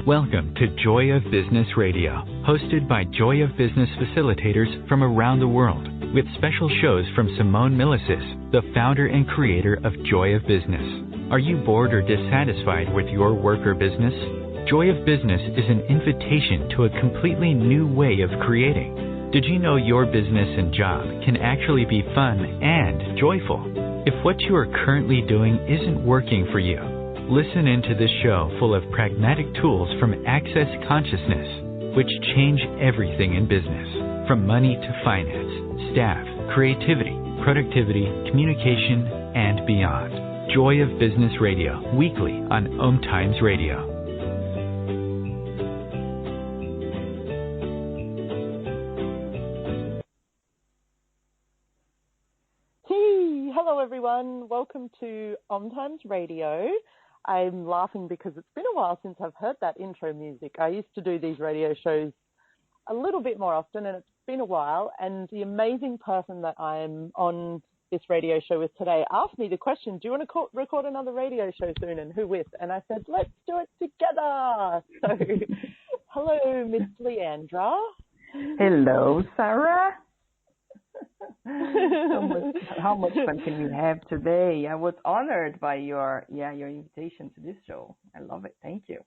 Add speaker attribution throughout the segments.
Speaker 1: Welcome to Joy of Business Radio, hosted by Joy of Business facilitators from around the world, with special shows from Simone Milasas, the founder and creator of Joy of Business. Are you bored or dissatisfied with your work or business? Joy of Business is an invitation to a completely new way of creating. Did you know your business and job can actually be fun and joyful? If what you are currently doing isn't working for you, listen into this show full of pragmatic tools from Access Consciousness, which change everything in business, from money to finance, staff, creativity, productivity, communication, and beyond. Joy of Business Radio, weekly on OMTimes Radio.
Speaker 2: Hey, hello everyone. Welcome to OMTimes Radio. I'm laughing because it's been a while since I've heard that intro music. I used to do these radio shows a little bit more often, and it's been a while. And the amazing person that I'm on this radio show with today asked me the question, do you want to record another radio show soon, and who with? And I said, let's do it together. So, hello, Miss Leandra.
Speaker 3: Hello, Sarah. How much fun can we have today? I was honored by your invitation to this show. I love it. Thank you.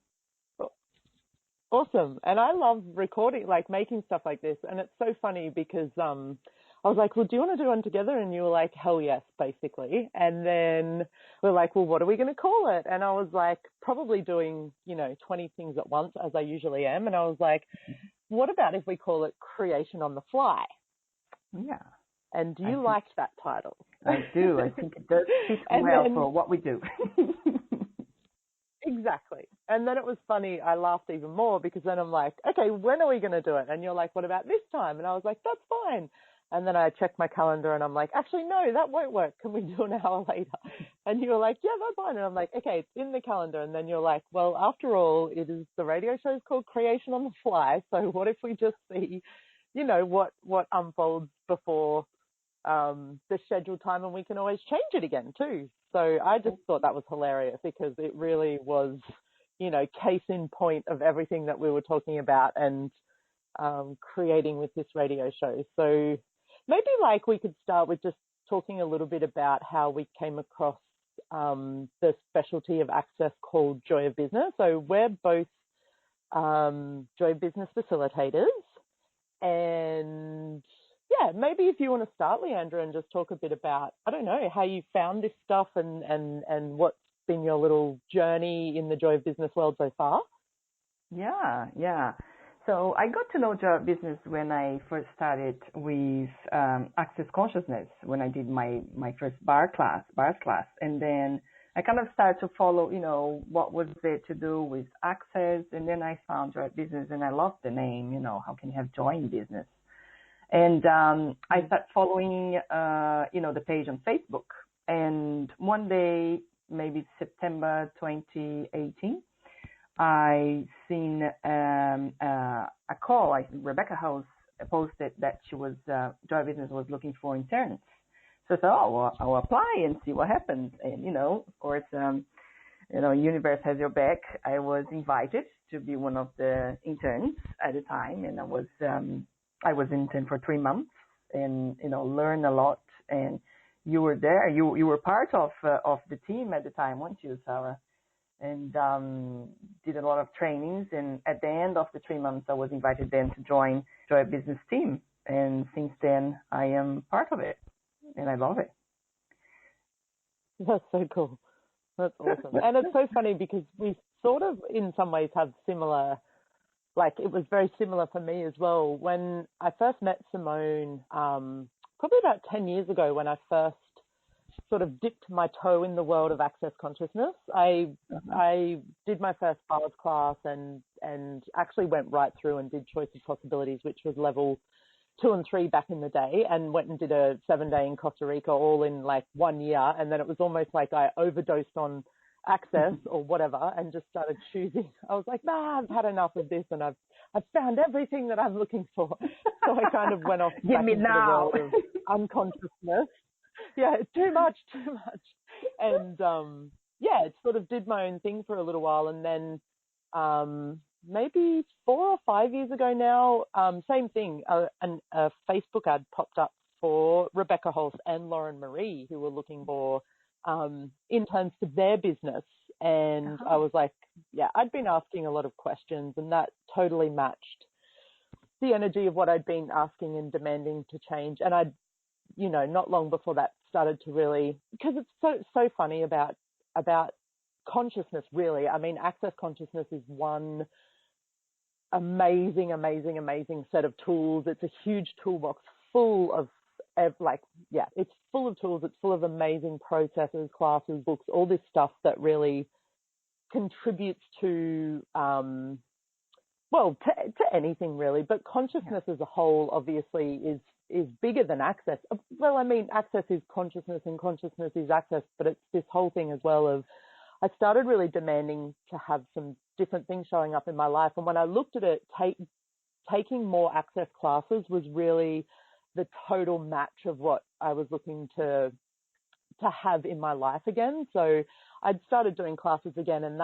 Speaker 2: Awesome. And I love recording, like making stuff like this. And it's so funny because I was like, well, do you want to do one together? And you were like, hell yes, basically. And then we're like, well, what are we going to call it? And I was like, probably doing, 20 things at once, as I usually am. And I was like, what about if we call it Creation on the Fly?
Speaker 3: Yeah.
Speaker 2: And do you like that title?
Speaker 3: I do. I think it does fit well for what we do.
Speaker 2: Exactly. And then it was funny. I laughed even more because then I'm like, okay, when are we going to do it? And you're like, what about this time? And I was like, that's fine. And then I checked my calendar and I'm like, actually, no, that won't work. Can we do an hour later? And you were like, yeah, that's fine. And I'm like, okay, it's in the calendar. And then you're like, well, after all, the radio show is called Creation on the Fly. So what if we just see, what unfolds before the scheduled time, and we can always change it again too. So I just thought that was hilarious because it really was, case in point of everything that we were talking about and creating with this radio show. So maybe we could start with just talking a little bit about how we came across the specialty of Access called Joy of Business. So we're both Joy of Business facilitators, and maybe if you want to start, Leandra, and just talk a bit about, I don't know, how you found this stuff and what's been your little journey in the Joy of Business world so far.
Speaker 3: Yeah. So I got to know Joy of Business when I first started with Access Consciousness, when I did my first bars class. And then I kind of started to follow, what was there to do with Access. And then I found Joy of Business, and I loved the name, how can you have joy in business? And I started following, the page on Facebook. And one day, maybe September 2018, I seen a call. Rebecca House posted that she was, Joy Business was looking for interns. So I thought, I'll apply and see what happens. And, of course, universe has your back. I was invited to be one of the interns at the time, and I was intern for 3 months and, learned a lot. And you were there. You were part of the team at the time, weren't you, Sarah? And did a lot of trainings. And at the end of the 3 months, I was invited then to join Joy Business team. And since then, I am part of it. And I love it.
Speaker 2: That's so cool. That's awesome. And it's so funny because we sort of, in some ways, have similar. It was very similar for me as well. When I first met Simone, probably about 10 years ago, when I first sort of dipped my toe in the world of Access Consciousness, I did my first bars class and actually went right through and did Choice of Possibilities, which was level 2 and 3 back in the day, and went and did a 7-day in Costa Rica all in 1 year. And then it was almost like I overdosed on Access or whatever and just started choosing. I was like, I've had enough of this, and I've found everything that I'm looking for. So I kind of went off back into the world of unconsciousness. Yeah, too much. And it sort of did my own thing for a little while, and then maybe 4 or 5 years ago now, same thing, a Facebook ad popped up for Rebecca Holst and Lauren Marie, who were looking for interns to their business. And I was like, yeah, I'd been asking a lot of questions, and that totally matched the energy of what I'd been asking and demanding to change. And I'd, not long before that started to really, because it's so funny about consciousness, really. I mean, access consciousness is one amazing set of tools. It's a huge toolbox full of it's full of tools. It's full of amazing processes, classes, books, all this stuff that really contributes to, to anything really. But consciousness as a whole obviously is bigger than access. Well, I mean, access is consciousness and consciousness is access, but it's this whole thing as well of, I started really demanding to have some different things showing up in my life. And when I looked at it, taking more access classes was really the total match of what I was looking to have in my life again. So I'd started doing classes again, and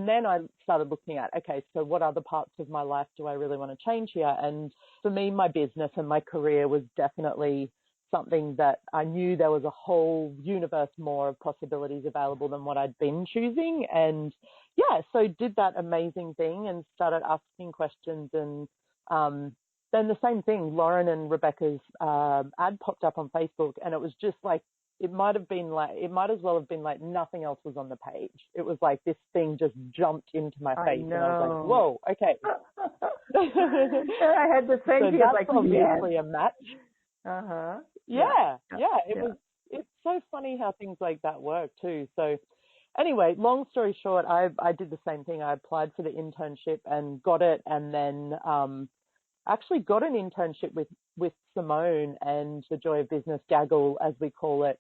Speaker 2: then I started looking at, okay, so what other parts of my life do I really want to change here? And for me, my business and my career was definitely something that I knew there was a whole universe more of possibilities available than what I'd been choosing. And so did that amazing thing and started asking questions. And then the same thing, Lauren and Rebecca's ad popped up on Facebook, and it was just like, it might as well have been like nothing else was on the page. It was like this thing just jumped into my face, and I was like, whoa, okay.
Speaker 3: I had the same thing.
Speaker 2: That's
Speaker 3: like,
Speaker 2: obviously a match.
Speaker 3: Yeah.
Speaker 2: It's so funny how things like that work too. So anyway, long story short, I did the same thing. I applied for the internship and got it, and then actually got an internship with Simone and the Joy of Business Gaggle, as we call it,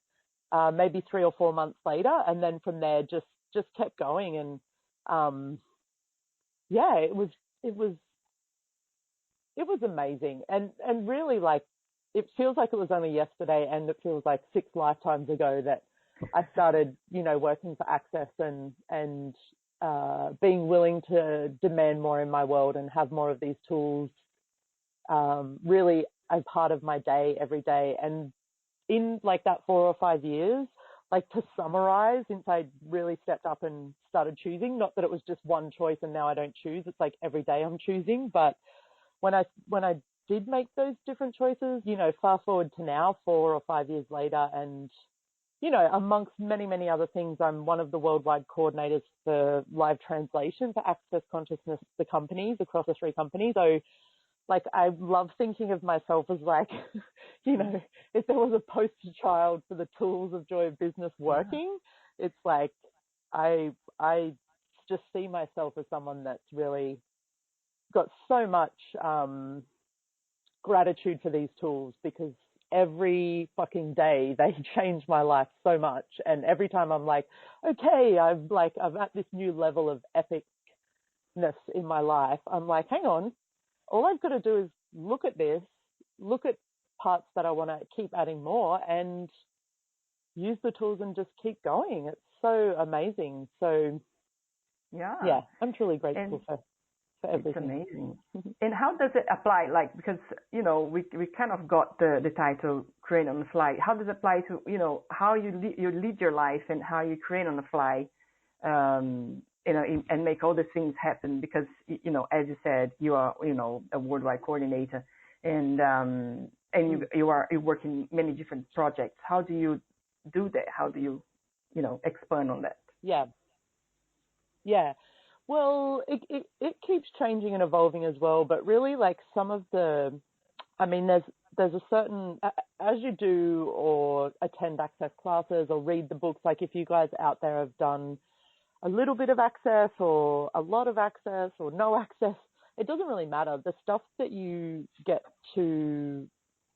Speaker 2: maybe 3 or 4 months later. And then from there, just kept going. And it was amazing. And really, like, it feels like it was only yesterday, and it feels like 6 lifetimes ago that I started, working for Access and being willing to demand more in my world and have more of these tools really as part of my day every day. And in like that 4 or 5 years, like, to summarize, since I really stepped up and started choosing, not that it was just one choice and now I don't choose, it's like every day I'm choosing. But when I did make those different choices, fast forward to now, 4 or 5 years later, and, amongst many, many other things, I'm one of the worldwide coordinators for live translation for Access Consciousness, the companies across the 3 companies. So, like, I love thinking of myself as like, if there was a poster child for the tools of Joy of Business working, it's like, I just see myself as someone that's really got so much gratitude for these tools, because every fucking day they change my life so much. And every time I'm like, okay, I'm at this new level of epicness in my life, I'm like, hang on, all I've got to do is look at parts that I want to keep adding more and use the tools and just keep going. It's so amazing. So yeah, I'm truly grateful for everything.
Speaker 3: It's amazing. And how does it apply? Like, because, we kind of got the title Create on the Fly. How does it apply to, how you lead your life and how you create on the fly, and make all the things happen? Because, as you said, you are, a worldwide coordinator, and you work in many different projects. How do you do that? How do you, expand on that?
Speaker 2: Yeah. Well, it keeps changing and evolving as well, but really, like, some of there's a certain, as you do or attend Access classes or read the books, like if you guys out there have done a little bit of Access or a lot of Access or no Access, it doesn't really matter. The stuff that you get to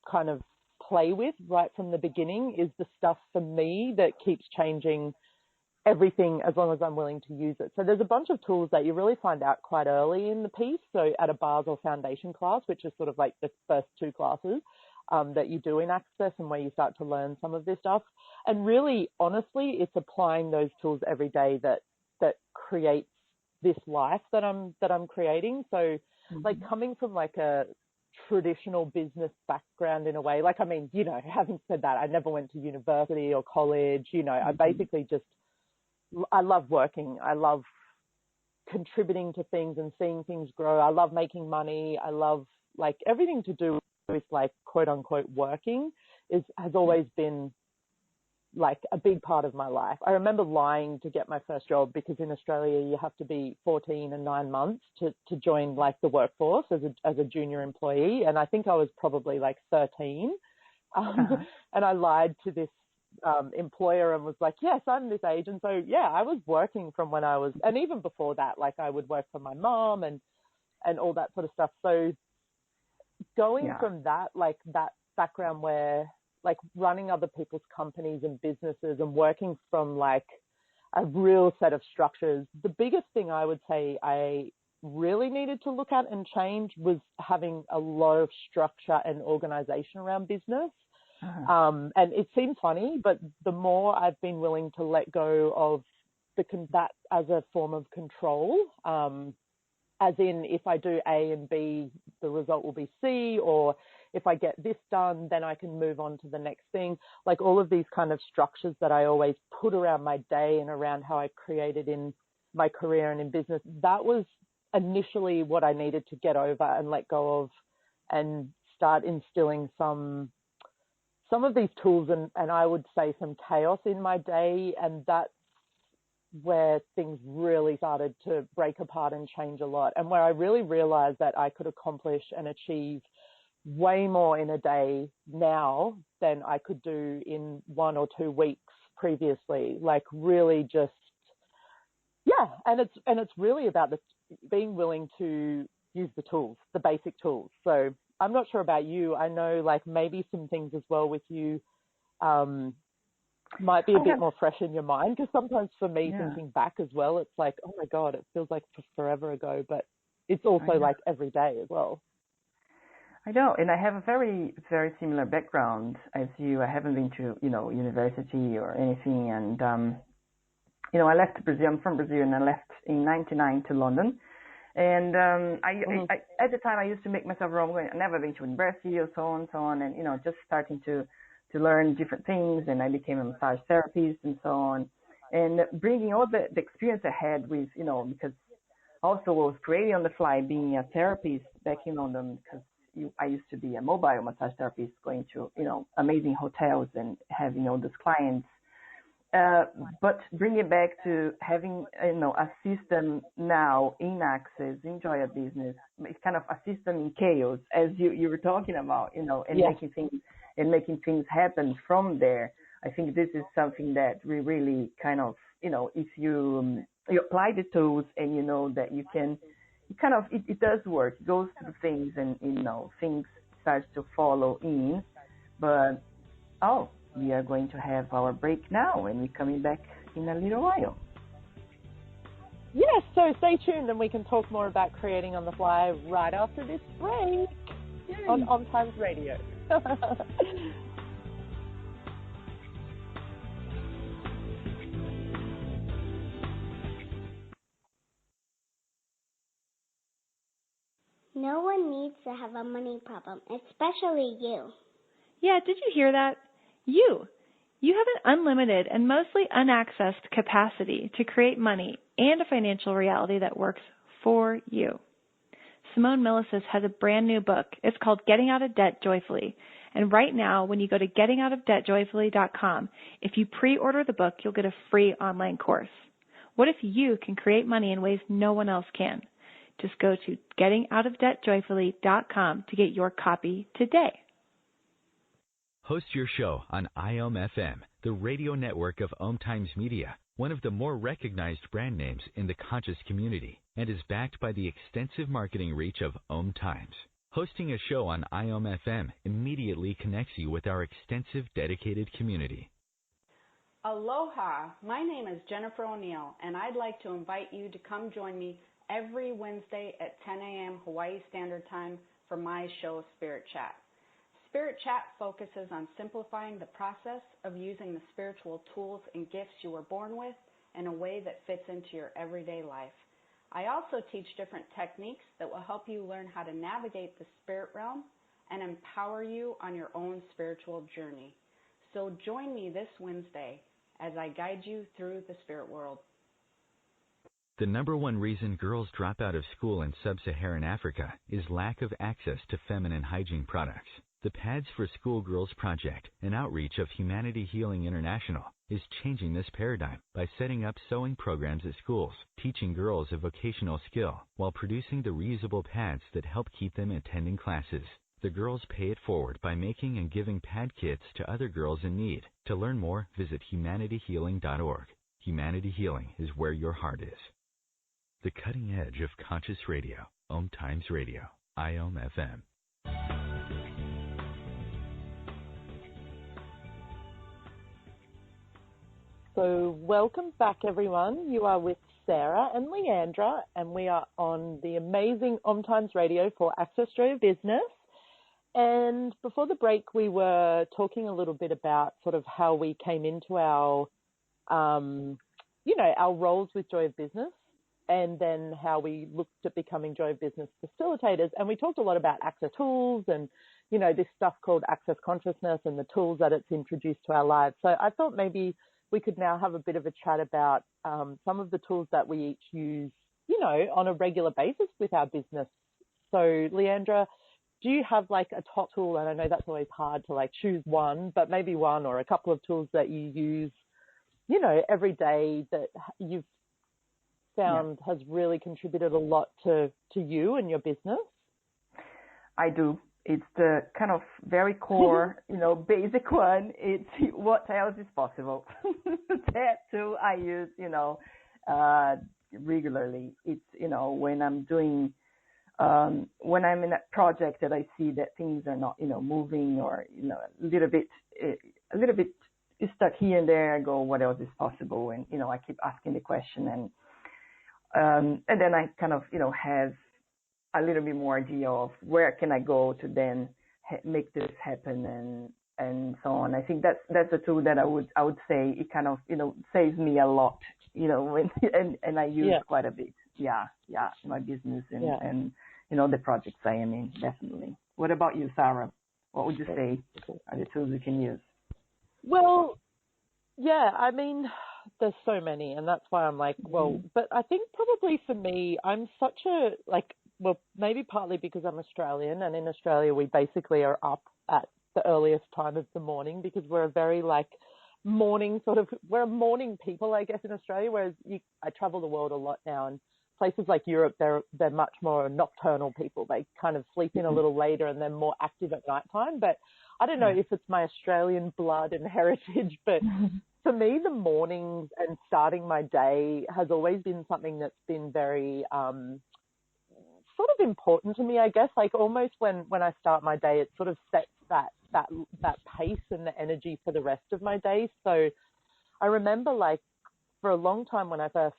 Speaker 2: kind of play with right from the beginning is the stuff for me that keeps changing everything, as long as I'm willing to use it. So there's a bunch of tools that you really find out quite early in the piece. So at a bars or foundation class, which is sort of like the first 2 classes that you do in Access, and where you start to learn some of this stuff. And really, honestly, it's applying those tools every day that creates this life that I'm creating. So like coming from like a traditional business background in a way, like, I mean, you know, having said that, I never went to university or college, you know, I basically I love working. I love contributing to things and seeing things grow. I love making money. I love like everything to do with like quote unquote working has always been like a big part of my life. I remember lying to get my first job because in Australia you have to be 14 and 9 months to join like the workforce as a junior employee. And I think I was probably like 13. And I lied to this employer and was like, yes, I'm this age. And so, yeah, I was working from when I was, and even before that, like I would work for my mom and all that sort of stuff. So going from that, like that background where like running other people's companies and businesses and working from like a real set of structures, the biggest thing I would say I really needed to look at and change was having a lot of structure and organization around business. And it seems funny, but the more I've been willing to let go of that as a form of control, as in if I do A and B, the result will be C, or if I get this done, then I can move on to the next thing. Like all of these kind of structures that I always put around my day and around how I created in my career and in business, that was initially what I needed to get over and let go of and start instilling some of these tools and I would say some chaos in my day. And that's where things really started to break apart and change a lot, and where I really realized that I could accomplish and achieve way more in a day now than I could do in 1 or 2 weeks previously. Like really just, and it's really about being willing to use the tools, the basic tools. So I'm not sure about you. I know like maybe some things as well with you might be a bit more fresh in your mind, because sometimes for me thinking back as well, it's like, oh my God, it feels like forever ago, but it's also like every day as well.
Speaker 3: I know, and I have a very, very similar background as you. I haven't been to, university or anything, and, I left Brazil. I'm from Brazil, and I left in 99 to London. And I at the time, I used to make myself wrong. I never been to university or so on, and, just starting to learn different things, and I became a massage therapist and so on, and bringing all the experience I had with, because also I was creating on the fly, being a therapist back in London, because I used to be a mobile massage therapist, going to, amazing hotels and having all those clients. But bring it back to having, a system now in Access, in Joy of Business. It's kind of a system in chaos, as you were talking about, and making things happen from there. I think this is something that we really kind of, if you apply the tools and you know that you can, it does work. It goes to the things and, things start to follow in. But, we are going to have our break now, and we're coming back in a little while.
Speaker 2: Yes, so stay tuned and we can talk more about creating on the fly right after this break. Yay. On OMTimes Radio.
Speaker 4: No one needs to have a money problem, especially you.
Speaker 5: Yeah, did you hear that? You have an unlimited and mostly unaccessed capacity to create money and a financial reality that works for you. Simone Milasas has a brand new book. It's called Getting Out of Debt Joyfully. And right now, when you go to gettingoutofdebtjoyfully.com, if you pre-order the book, you'll get a free online course. What if you can create money in ways no one else can? Just go to gettingoutofdebtjoyfully.com to get your copy today.
Speaker 1: Host your show on IOM FM, the radio network of OMTimes Media, one of the more recognized brand names in the conscious community, and is backed by the extensive marketing reach of OMTimes. Hosting a show on IOM FM immediately connects you with our extensive dedicated community.
Speaker 6: Aloha, my name is Jennifer O'Neill, and I'd like to invite you to come join me every Wednesday at 10 a.m. Hawaii Standard Time for my show, Spirit Chat. Spirit Chat focuses on simplifying the process of using the spiritual tools and gifts you were born with in a way that fits into your everyday life. I also teach different techniques that will help you learn how to navigate the spirit realm and empower you on your own spiritual journey. So join me this Wednesday as I guide you through the spirit world.
Speaker 1: The number one reason girls drop out of school in sub-Saharan Africa is lack of access to feminine hygiene products. The Pads for Schoolgirls Project, an outreach of Humanity Healing International, is changing this paradigm by setting up sewing programs at schools, teaching girls a vocational skill while producing the reusable pads that help keep them attending classes. The girls pay it forward by making and giving pad kits to other girls in need. To learn more, visit humanityhealing.org. Humanity Healing is where your heart is. The cutting edge of conscious radio, OMTimes Radio, IOM FM.
Speaker 2: So welcome back, everyone. You are with Sarah and Leandra, and we are on the amazing OMTimes Radio for Access Joy of Business. And before the break, we were talking a little bit about sort of how we came into our, our roles with Joy of Business, and then how we looked at becoming Joy of Business facilitators. And we talked a lot about access tools and, this stuff called access consciousness and the tools that it's introduced to our lives. So I thought maybe we could now have a bit of a chat about some of the tools that we each use, on a regular basis with our business. So, Leandra, do you have like a top tool? And I know that's always hard to like choose one, but maybe one or a couple of tools that you use, every day that you've found has really contributed a lot to you and your business?
Speaker 3: I do. It's the kind of very core, basic one. It's what else is possible. That too I use, regularly. It's, when I'm doing, when I'm in a project that I see that things are not, moving or, a little bit stuck here and there, I go, what else is possible? And, I keep asking the question and then I kind of, have a little bit more idea of where can I go to then make this happen and so on. I think that's a tool that I would say it kind of, saves me a lot, and I use quite a bit. Yeah, my business and the projects I am in, definitely. What about you, Sarah? What would you say are the tools you can use?
Speaker 2: Well, I mean, there's so many, and that's why I'm like, but I think probably for me, I'm such a, maybe partly because I'm Australian, and in Australia we basically are up at the earliest time of the morning because we're a very morning we're a morning people, I guess, in Australia, whereas I travel the world a lot now, and places like Europe, they're much more nocturnal people. They kind of sleep in a little later and they're more active at nighttime. But I don't know if it's my Australian blood and heritage, but for me, the mornings and starting my day has always been something that's been very sort of important to me, I guess. Like almost when I start my day, it sort of sets that pace and the energy for the rest of my day. So I remember for a long time when I first,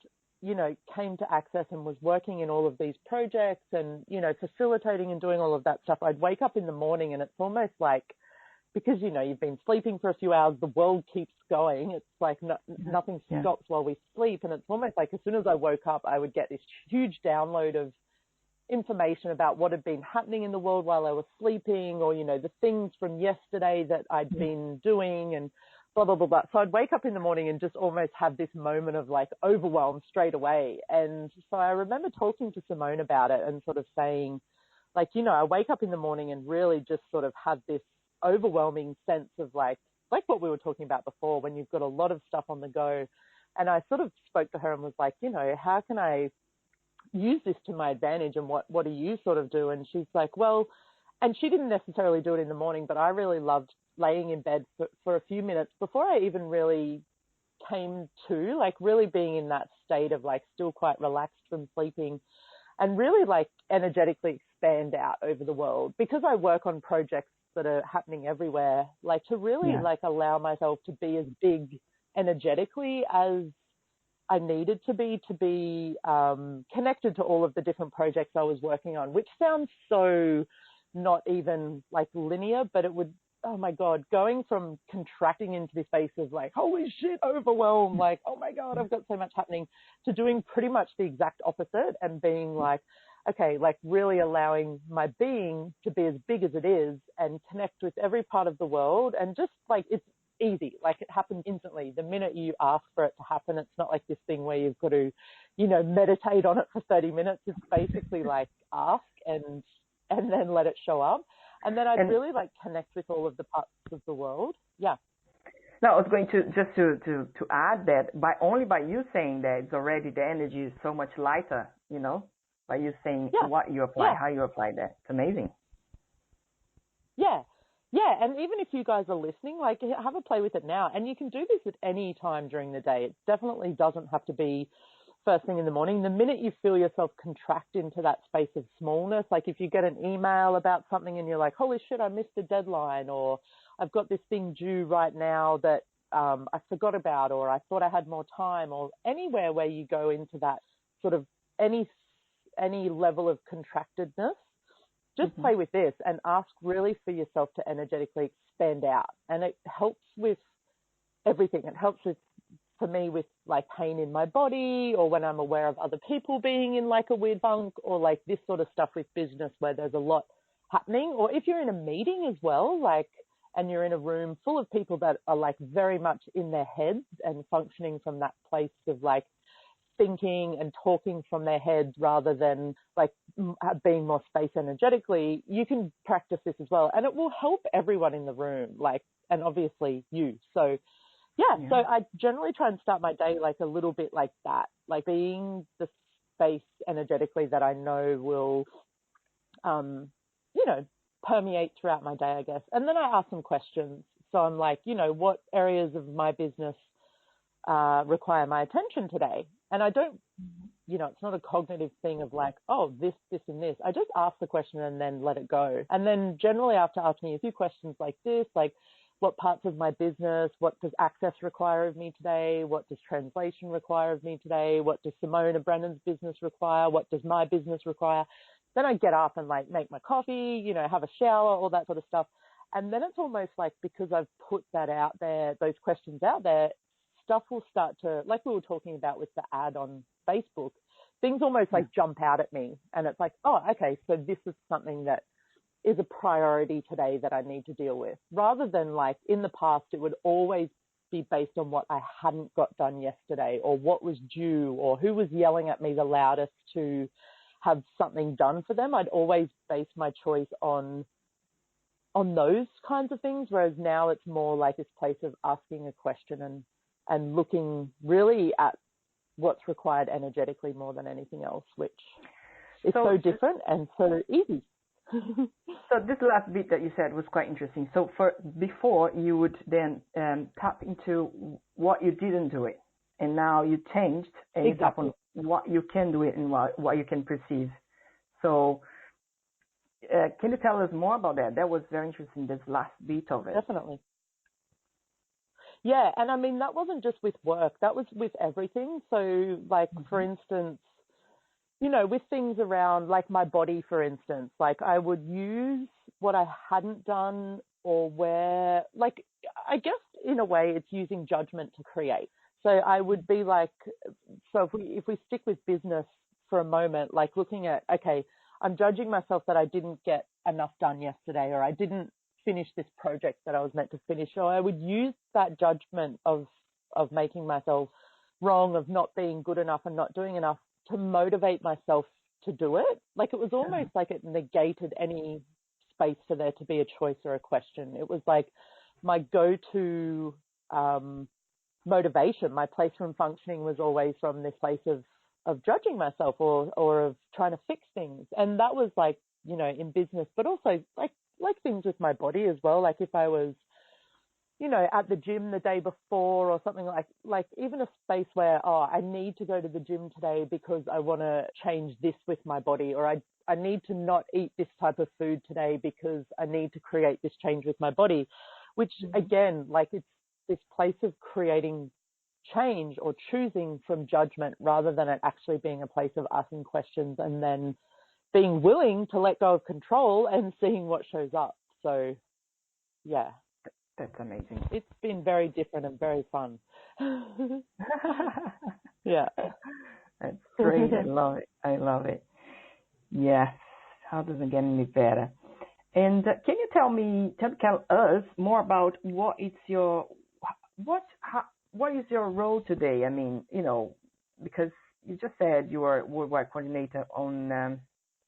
Speaker 2: came to Access and was working in all of these projects and, facilitating and doing all of that stuff, I'd wake up in the morning and it's almost like, because, you've been sleeping for a few hours, the world keeps going. It's like nothing stops while we sleep. And it's almost like as soon as I woke up, I would get this huge download of information about what had been happening in the world while I was sleeping, or, the things from yesterday that I'd been doing and blah, blah, blah, blah. So I'd wake up in the morning and just almost have this moment of overwhelm straight away. And so I remember talking to Simone about it and sort of saying, I wake up in the morning and really just sort of have this overwhelming sense of like what we were talking about before, when you've got a lot of stuff on the go. And I sort of spoke to her and was like, how can I use this to my advantage, and what do you sort of do? And she's like, well, and she didn't necessarily do it in the morning, but I really loved laying in bed for a few minutes before I even really came to, really being in that state of still quite relaxed from sleeping, and really energetically expand out over the world, because I work on projects that are happening everywhere, to really allow myself to be as big energetically as I needed to be connected to all of the different projects I was working on, which sounds so not even linear, but it would oh my God, going from contracting into this space of like, holy shit, overwhelmed, like, oh my God, I've got so much happening, to doing pretty much the exact opposite and being like, okay, like really allowing my being to be as big as it is and connect with every part of the world. And just like, it's easy, like it happens instantly. The minute you ask for it to happen, it's not like this thing where you've got to, you know, meditate on it for 30 minutes. It's basically like ask and then let it show up. And then I'd really like connect with all of the parts of the world. Yeah.
Speaker 3: No, I was going to just to add that by you saying that, it's already, the energy is so much lighter, you know, by you saying what you apply, how you apply that. It's amazing.
Speaker 2: Yeah. Yeah. And even if you guys are listening, like have a play with it now. And you can do this at any time during the day. It definitely doesn't have to be first thing in the morning. The minute you feel yourself contract into that space of smallness, like if you get an email about something and you're like, holy shit, I missed a deadline, or I've got this thing due right now that I forgot about, or I thought I had more time, or anywhere where you go into that sort of any level of contractedness, just play with this and ask really for yourself to energetically expand out. And it helps with everything. It helps with, for me, with like pain in my body, or when I'm aware of other people being in like a weird funk, or like this sort of stuff with business where there's a lot happening, or if you're in a meeting as well, like, and you're in a room full of people that are like very much in their heads and functioning from that place of like thinking and talking from their heads rather than like being more space energetically, you can practice this as well. And it will help everyone in the room, like, and obviously you. So yeah, so I generally try and start my day like a little bit like that, like being the space energetically that I know will, you know, permeate throughout my day, I guess. And then I ask some questions. So I'm like, you know, what areas of my business require my attention today? And I don't, you know, it's not a cognitive thing of like, oh, this, and this. I just ask the question and then let it go. And then generally after asking a few questions like this, like, what parts of my business, what does access require of me today? What does translation require of me today? What does Simone and Brennan's business require? What does my business require? Then I get up and like make my coffee, you know, have a shower, all that sort of stuff. And then it's almost like, because I've put that out there, those questions out there, stuff will start to, like we were talking about with the ad on Facebook, things almost like jump out at me. And it's like, oh, okay, so this is something that is a priority today that I need to deal with, rather than like in the past, it would always be based on what I hadn't got done yesterday, or what was due, or who was yelling at me the loudest to have something done for them. I'd always base my choice on those kinds of things. Whereas now it's more like this place of asking a question and looking really at what's required energetically more than anything else, which is so different and so easy.
Speaker 3: So this last bit that you said was quite interesting. So before you would then tap into what you didn't do it, and now you changed and you tap on what you can do it and what you can perceive. So can you tell us more about that? That was very interesting, this last bit of it.
Speaker 2: Definitely. Yeah, and I mean, that wasn't just with work. That was with everything. So like, for instance, you know, with things around like my body, for instance, like I would use what I hadn't done, or where, like, I guess in a way it's using judgment to create. So I would be like, so if we stick with business for a moment, like looking at, okay, I'm judging myself that I didn't get enough done yesterday, or I didn't finish this project that I was meant to finish. So I would use that judgment of making myself wrong, of not being good enough and not doing enough, to motivate myself to do it. Like it was almost like it negated any space for there to be a choice or a question. It was like my go-to motivation. My place from functioning was always from this place of judging myself or of trying to fix things. And that was like, you know, in business, but also like things with my body as well. Like if I was, you know, at the gym the day before or something, like even a space where, oh, I need to go to the gym today because I want to change this with my body, or I need to not eat this type of food today because I need to create this change with my body, which again, like it's this place of creating change or choosing from judgment rather than it actually being a place of asking questions and then being willing to let go of control and seeing what shows up. So yeah.
Speaker 3: That's amazing.
Speaker 2: It's been very different and very fun. Yeah.
Speaker 3: That's great. I love it. I love it. Yes. How does it get any better? And can you tell us more about what is your role today? I mean, because you just said you are worldwide coordinator on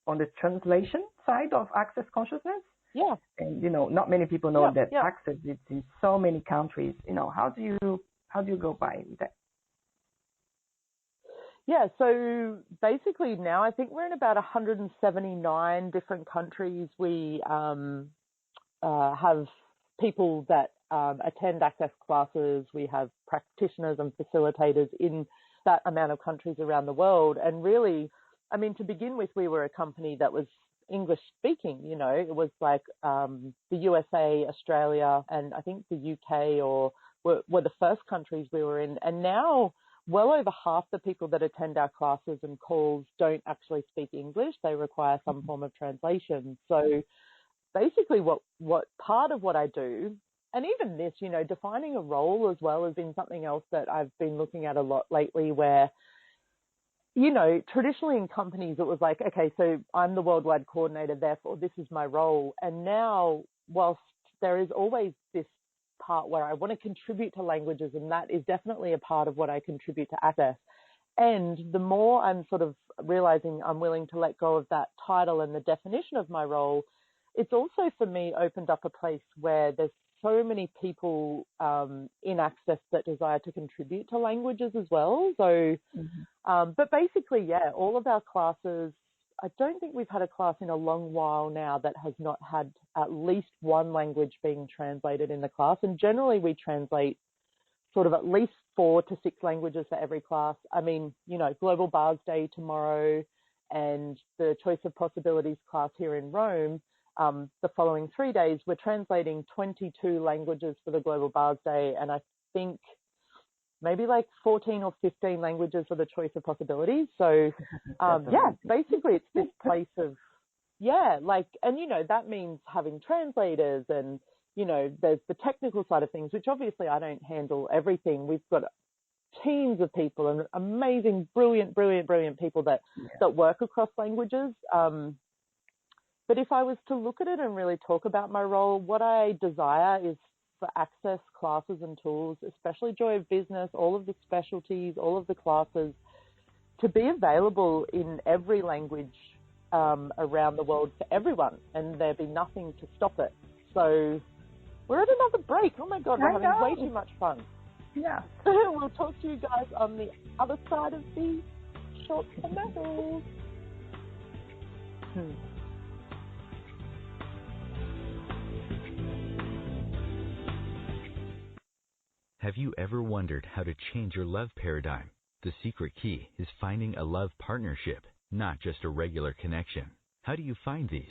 Speaker 3: the translation side of Access Consciousness.
Speaker 2: Yeah.
Speaker 3: And not many people know that Access is in so many countries. How do you go by that?
Speaker 2: Yeah, so basically now I think we're in about 179 different countries. We have people that attend Access classes. We have practitioners and facilitators in that amount of countries around the world. And really, I mean, to begin with, we were a company that was English speaking. It was like the USA, Australia, and I think the UK were the first countries we were in. And now well over half the people that attend our classes and calls don't actually speak English. They require some form of translation. So basically what part of what I do, and even this, defining a role as well has been something else that I've been looking at a lot lately where, traditionally in companies it was like, okay, so I'm the worldwide coordinator, therefore this is my role. And now, whilst there is always this part where I want to contribute to languages, and that is definitely a part of what I contribute to Access. And the more I'm sort of realizing I'm willing to let go of that title and the definition of my role, it's also for me opened up a place where there's so many people in Access that desire to contribute to languages as well. So, but basically, all of our classes, I don't think we've had a class in a long while now that has not had at least one language being translated in the class. And generally we translate sort of at least 4 to 6 languages for every class. I mean, Global Bars Day tomorrow and the Choice of Possibilities class here in Rome, the following 3 days, we're translating 22 languages for the Global Bars Day. And I think maybe like 14 or 15 languages for the Choice of Possibilities. So, basically it's this place of, and, that means having translators and, there's the technical side of things, which obviously I don't handle everything. We've got teams of people and amazing, brilliant people that work across languages. But if I was to look at it and really talk about my role, what I desire is for Access classes and tools, especially Joy of Business, all of the specialties, all of the classes, to be available in every language around the world for everyone, and there be nothing to stop it. So we're at another break. Oh my God, we're having way too much fun.
Speaker 3: Yeah.
Speaker 2: We'll talk to you guys on the other side of the short commercials.
Speaker 1: Have you ever wondered how to change your love paradigm? The secret key is finding a love partnership, not just a regular connection. How do you find these?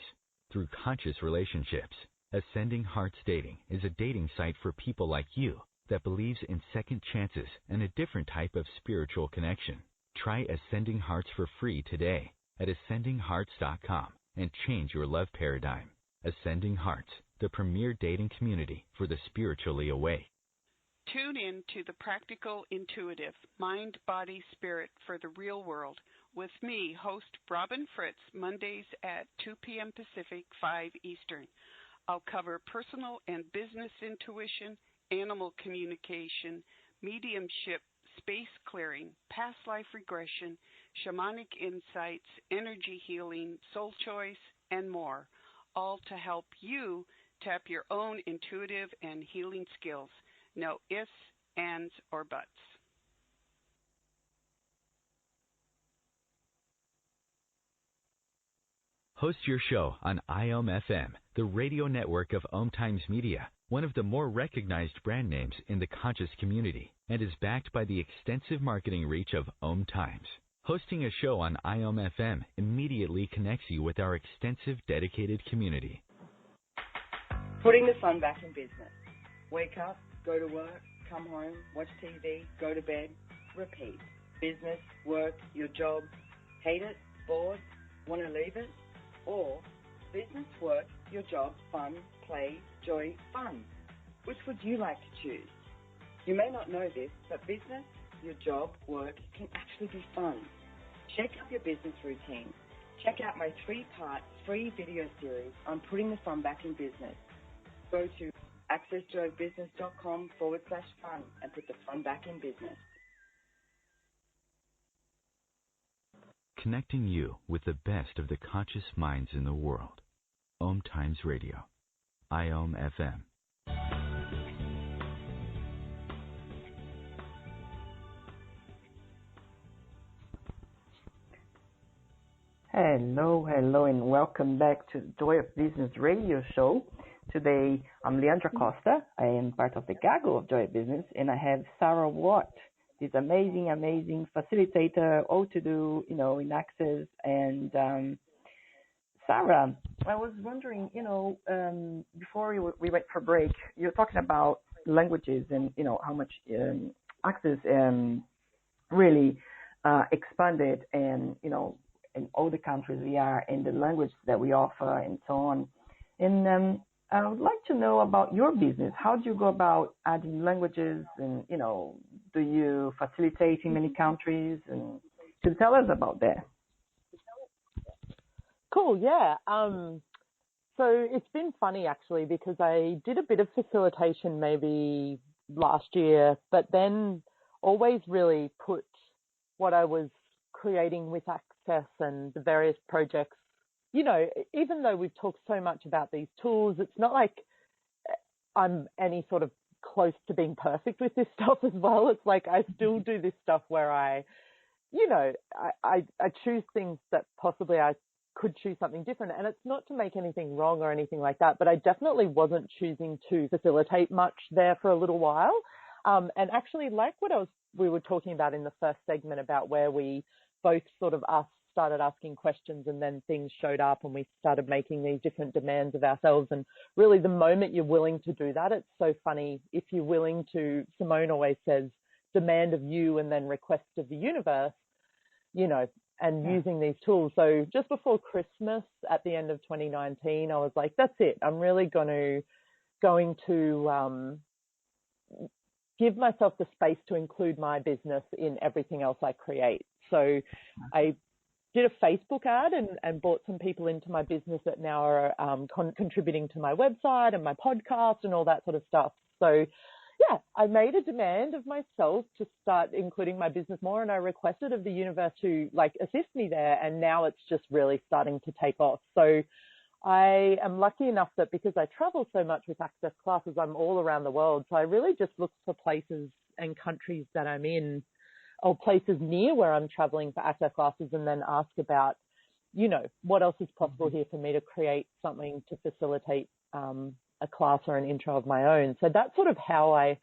Speaker 1: Through conscious relationships. Ascending Hearts Dating is a dating site for people like you that believes in second chances and a different type of spiritual connection. Try Ascending Hearts for free today at ascendinghearts.com and change your love paradigm. Ascending Hearts, the premier dating community for the spiritually awake.
Speaker 7: Tune in to the Practical Intuitive, Mind, Body, Spirit for the Real World with me, host Robin Fritz, Mondays at 2 p.m. Pacific, 5 Eastern. I'll cover personal and business intuition, animal communication, mediumship, space clearing, past life regression, shamanic insights, energy healing, soul choice, and more, all to help you tap your own intuitive and healing skills. No ifs, ands, or buts.
Speaker 1: Host your show on IOM-FM, the radio network of OMTimes Media, one of the more recognized brand names in the conscious community, and is backed by the extensive marketing reach of OMTimes. Hosting a show on IOM-FM immediately connects you with our extensive dedicated community.
Speaker 8: Putting the fun back in business. Wake up, go to work, come home, watch TV, go to bed, repeat. Business, work, your job, hate it, bored, want to leave it? Or business, work, your job, fun, play, joy, fun. Which would you like to choose? You may not know this, but business, your job, work can actually be fun. Shake up your business routine. Check out my 3-part free video series on putting the fun back in business. Go to accessjoybusiness.com/fun and put the fun back in business.
Speaker 1: Connecting you with the best of the conscious minds in the world. OMTimes Radio. IOM FM.
Speaker 3: Hello, and welcome back to the Joy of Business radio show. Today, I'm Leandra Costa. I am part of the Gaggle of Joy of Business, and I have Sarah Watt, this amazing facilitator, all to do, in Access. And Sarah, I was wondering, before we went for break, you're talking about languages and, how much Access really expanded and, in all the countries we are, and the language that we offer, and so on. And I would like to know about your business. How do you go about adding languages, and do you facilitate in many countries? And can you tell us about that?
Speaker 2: Cool, yeah. So it's been funny actually, because I did a bit of facilitation maybe last year, but then always really put what I was creating with Access and the various projects, even though we've talked so much about these tools, it's not like I'm any sort of close to being perfect with this stuff as well. It's like I still do this stuff where I choose things that possibly I could choose something different. And it's not to make anything wrong or anything like that, but I definitely wasn't choosing to facilitate much there for a little while. And actually, like what we were talking about in the first segment about where we both sort of started asking questions, and then things showed up and we started making these different demands of ourselves. And really the moment you're willing to do that, it's so funny. If you're willing to, Simone always says, demand of you and then request of the universe, and using these tools. So just before Christmas at the end of 2019, I was like, that's it. I'm really going to give myself the space to include my business in everything else I create. So I did a Facebook ad and brought some people into my business that now are contributing to my website and my podcast and all that sort of stuff. So yeah, I made a demand of myself to start including my business more, and I requested of the universe to assist me there. And now it's just really starting to take off. So I am lucky enough that because I travel so much with Access classes, I'm all around the world. So I really just look for places and countries that I'm in, or places near where I'm traveling for Access classes, and then ask about, what else is possible here for me to create something to facilitate a class or an intro of my own. So that's sort of how I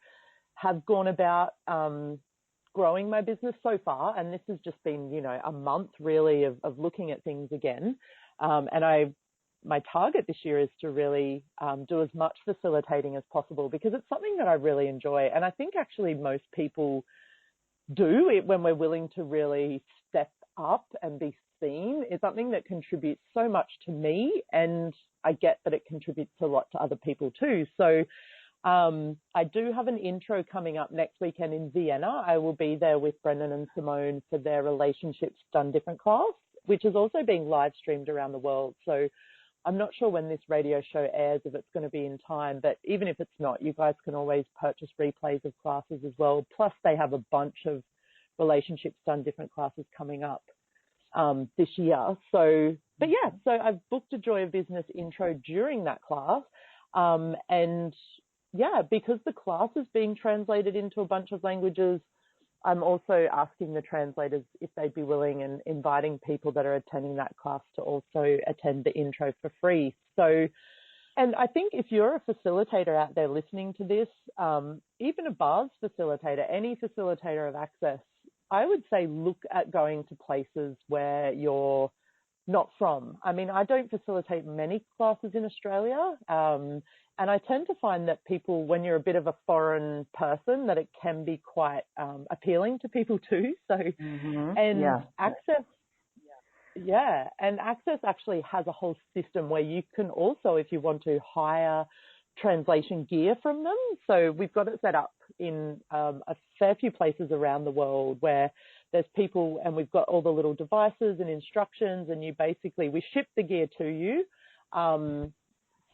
Speaker 2: have gone about growing my business so far. And this has just been, a month really of looking at things again. And my target this year is to really do as much facilitating as possible, because it's something that I really enjoy. And I think actually most people do it when we're willing to really step up and be seen. Is something that contributes so much to me, and I get that it contributes a lot to other people too. So I do have an intro coming up next weekend in Vienna. I will be there with Brendan and Simone for their Relationships Done Different class, which is also being live streamed around the world. So I'm not sure when this radio show airs, if it's going to be in time, but even if it's not, you guys can always purchase replays of classes as well. Plus they have a bunch of Relationships Done Different classes coming up this year. So I've booked a Joy of Business intro during that class. And yeah, because the class is being translated into a bunch of languages, I'm also asking the translators if they'd be willing, and inviting people that are attending that class to also attend the intro for free. So, and I think if you're a facilitator out there listening to this, even a bars facilitator, any facilitator of Access, I would say look at going to places where you're not from. I mean, I don't facilitate many classes in Australia, and I tend to find that people, when you're a bit of a foreign person, that it can be quite appealing to people too. So, Access, and Access actually has a whole system where you can also, if you want to, hire translation gear from them. So we've got it set up in a fair few places around the world where there's people, and we've got all the little devices and instructions, and we ship the gear to you.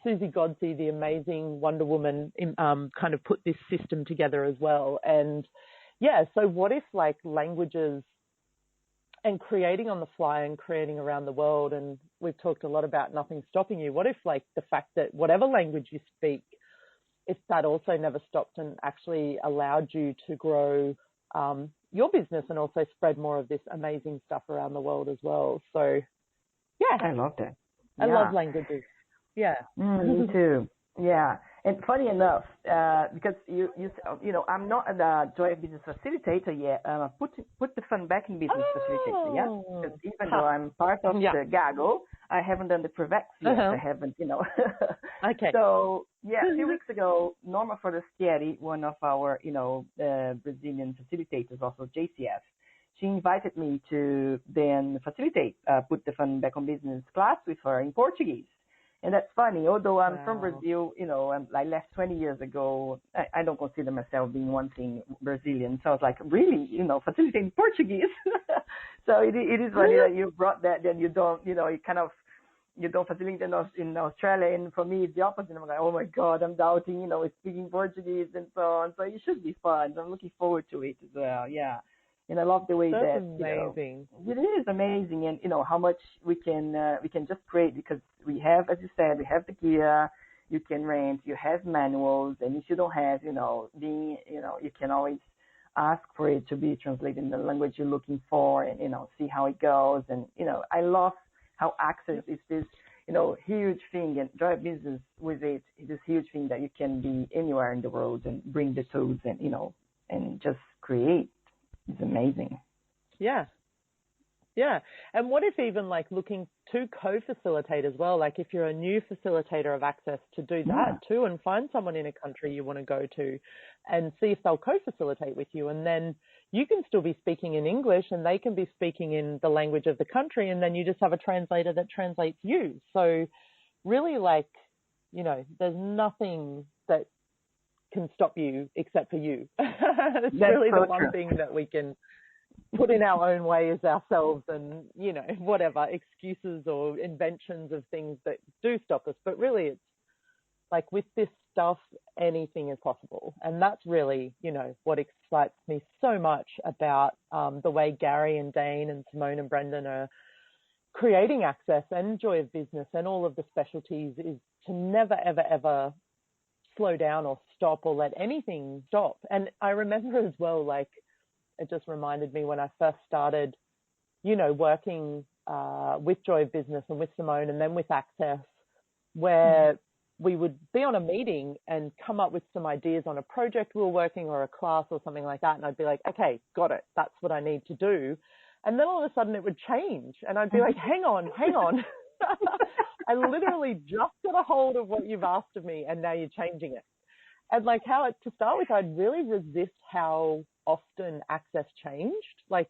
Speaker 2: Susie Godsey, the amazing Wonder Woman, kind of put this system together as well. And yeah, so what if like languages and creating on the fly and creating around the world, and we've talked a lot about nothing stopping you. What if like the fact that whatever language you speak, if that also never stopped and actually allowed you to grow your business and also spread more of this amazing stuff around the world as well. So yeah.
Speaker 3: I love that.
Speaker 2: I love languages. Yeah.
Speaker 3: Me too. Yeah. And funny enough, because you know, I'm not a Joy of Business facilitator yet. I'm a put the fun back in business facilitator. Yeah. Because even though I'm part of the GAGO, I haven't done the Prevex yet. I haven't, you know.
Speaker 2: Okay.
Speaker 3: So yeah, a few weeks ago, Norma Forestieri, one of our, you know, Brazilian facilitators, also JCF, she invited me to then facilitate Put the Fun Back on Business class with her in Portuguese. And that's funny, although I'm from Brazil, you know, I left 20 years ago. I don't consider myself being one thing Brazilian. So I was like, really, you know, facilitating Portuguese. So it is funny that you brought that, then you don't, you know, you don't facilitate in Australia. And for me, it's the opposite. I'm like, oh my God, I'm doubting, you know, speaking Portuguese and so on. So it should be fun. So I'm looking forward to it as well. Yeah. And I love the way
Speaker 2: that's amazing.
Speaker 3: You know, it is amazing, and you know how much we can just create, because we have, as you said, we have the gear. You can rent. You have manuals, and if you don't have, you know, you can always ask for it to be translated in the language you're looking for, and you know, see how it goes. And you know, I love how access is this, you know, huge thing, and Joy of Business with it is this huge thing that you can be anywhere in the world and bring the tools and, you know, and just create. It's amazing.
Speaker 2: Yeah. Yeah. And what if even like looking to co-facilitate as well? Like if you're a new facilitator of access, to do that too, and find someone in a country you want to go to and see if they'll co-facilitate with you. And then you can still be speaking in English and they can be speaking in the language of the country. And then you just have a translator that translates you. So really, like, you know, there's nothing that can stop you except for you. It's really the one thing that we can put in our own way is ourselves, and, you know, whatever excuses or inventions of things that do stop us. But really, it's like with this stuff, anything is possible. And that's really, you know, what excites me so much about the way Gary and Dane and Simone and Brendan are creating access and Joy of Business and all of the specialties, is to never, ever, ever slow down or stop or let anything stop. And I remember as well, like, it just reminded me when I first started, you know, working with Joy of Business and with Simone and then with Access, where we would be on a meeting and come up with some ideas on a project we were working or a class or something like that. And I'd be like, okay, got it. That's what I need to do. And then all of a sudden it would change. And I'd be like, hang on. I literally just got a hold of what you've asked of me, and now you're changing it. And like to start with, I'd really resist how often Access changed. Like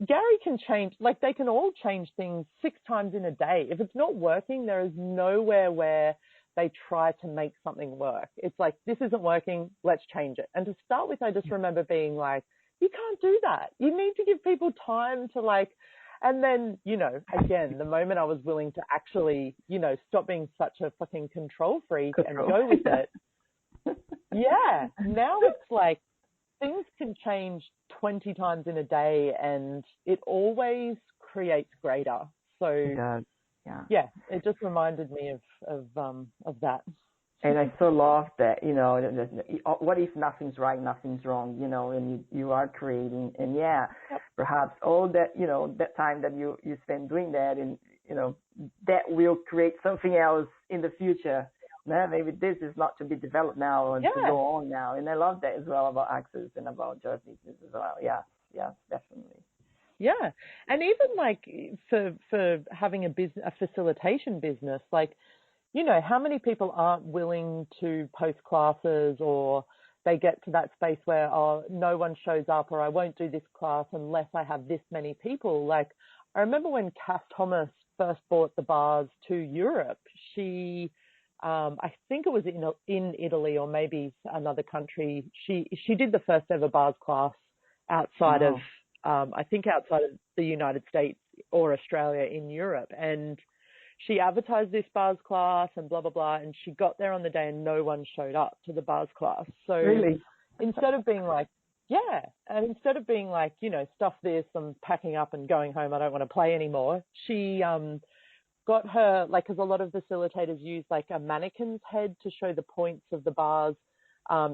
Speaker 2: Gary can change, like they can all change things 6 times in a day. If it's not working, there is nowhere where they try to make something work. It's like, this isn't working, let's change it. And to start with, I just remember being like, you can't do that. You need to give people time to like. And then, you know, again, the moment I was willing to actually, you know, stop being such a fucking control freak and go with it. Yeah. Now it's like things can change 20 times in a day, and it always creates greater. So yeah, it just reminded me of that.
Speaker 3: And I so love that, you know, what if nothing's right, nothing's wrong, you know, and you are creating. And perhaps all that, you know, that time that you spend doing that, and, you know, that will create something else in the future. Now, maybe this is not to be developed now and to go on now. And I love that as well about Access and about Joy Business as well. Yeah, definitely.
Speaker 2: Yeah. And even like for having a facilitation business, like, you know, how many people aren't willing to post classes, or they get to that space where, oh, no one shows up, or I won't do this class unless I have this many people. Like, I remember when Cass Thomas first brought the bars to Europe, she I think it was in Italy or maybe another country. She did the first ever bars class outside of, I think outside of the United States or Australia, in Europe. And she advertised this bars class and blah, blah, blah. And she got there on the day and no one showed up to the bars class. So
Speaker 3: really?
Speaker 2: Instead of being like, yeah, and instead of being like, stuff this, I'm packing up and going home, I don't want to play anymore, she got her, because a lot of facilitators use a mannequin's head to show the points of the bars